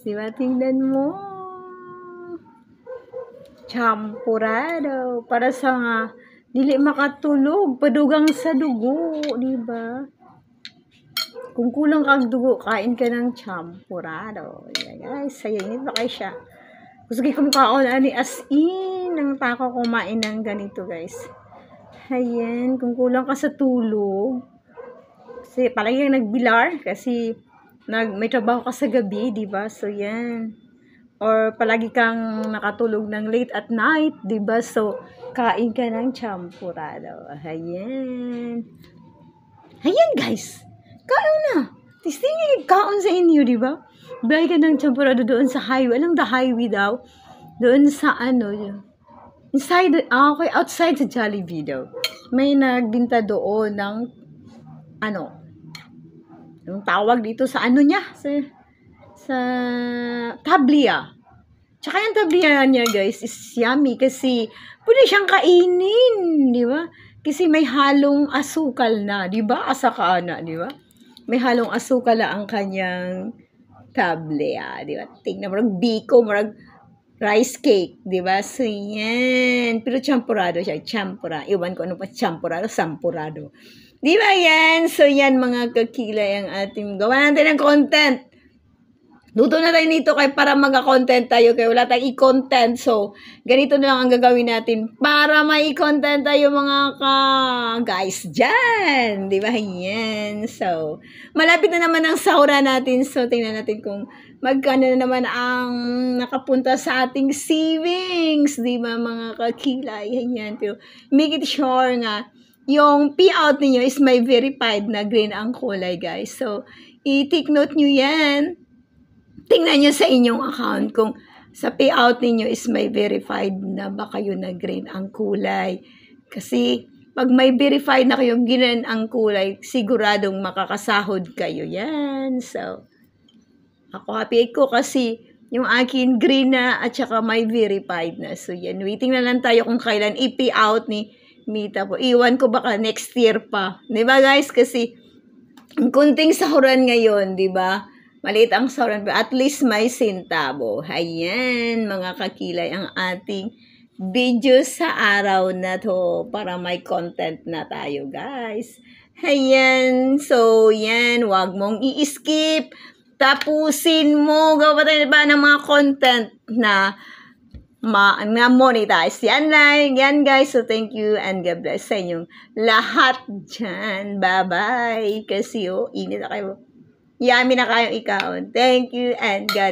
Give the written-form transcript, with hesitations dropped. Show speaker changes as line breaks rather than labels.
Diba? Tingnan mo. Champurado. Para sa nga, dili makatulog. Padugang sa dugo. Diba? Kung kulang kang dugo, kain ka ng champurado. Yeah, guys, sayanit ba kayo siya? Gusto ko kumakaon ani as in. Nang tako kumain ng ganito, guys. Ayan, kung kulang ka sa tulog. Kasi palagi kang nagbilar. Kasi may trabaho ka sa gabi, diba? So, yan. Or palagi kang nakatulog ng late at night, diba? So, kain ka ng champurado. Ayan. Ayan, guys. Kaon na. Tistingin kaon sa inyo, diba? Bili ka ng champurado doon sa highway. Alam the highway daw? Doon sa inside, okay, outside sa Jollibee daw. May nagbinta doon ng yung tawag dito sa niya? Sa tablia. Tsaka yung tablia niya, guys, is yummy kasi pwede siyang kainin, di ba? Kasi may halong asukal na, di ba? Asaka na, di ba? May halong asukal na ang kanyang tablia, di ba? Tingnan mo, marag biko, marag rice cake, di ba? So, yan. Pero champurado siya, champura. Iwan ko ano pa, champurado, sampurado. Di ba yan? So, yan mga kakilay ang ating gawa natin ng content. Luto na tayo nito kay para mag-content tayo kaya wala tayong i-content. So, ganito na lang ang gagawin natin para mai-content tayo mga guys dyan. Di ba? Yan. So, malapit na naman ang sahura natin. So, tingnan natin kung magkano na naman ang nakapunta sa ating savings. Di ba mga kakilay? Yan. Pero, make it sure nga yung payout niyo is may verified na green ang kulay, guys. So, i-take note nyo yan. Tingnan nyo sa inyong account kung sa payout ninyo is may verified na ba kayo na green ang kulay. Kasi, pag may verified na kayo green ang kulay, siguradong makakasahod kayo. Yan. So, ako happy ko kasi yung akin green na at saka may verified na. So, yan. Waiting na lang tayo kung kailan i-payout ni Mita po. Iwan ko baka next year pa. Diba guys? Kasi, ang kunting sahuran ngayon, diba? Maliit ang sahuran, but at least may sentabo. Ayan, mga kakilay, ang ating video sa araw na to para may content na tayo, guys. Ayan, so yan, wag mong i-skip. Tapusin mo, gawa tayo ba ng mga content na monetize. Yan guys. So, thank you and God bless sa inyong lahat dyan. Bye-bye. Kasi, init na kayo. Yummy na kayong ikaon. Thank you and God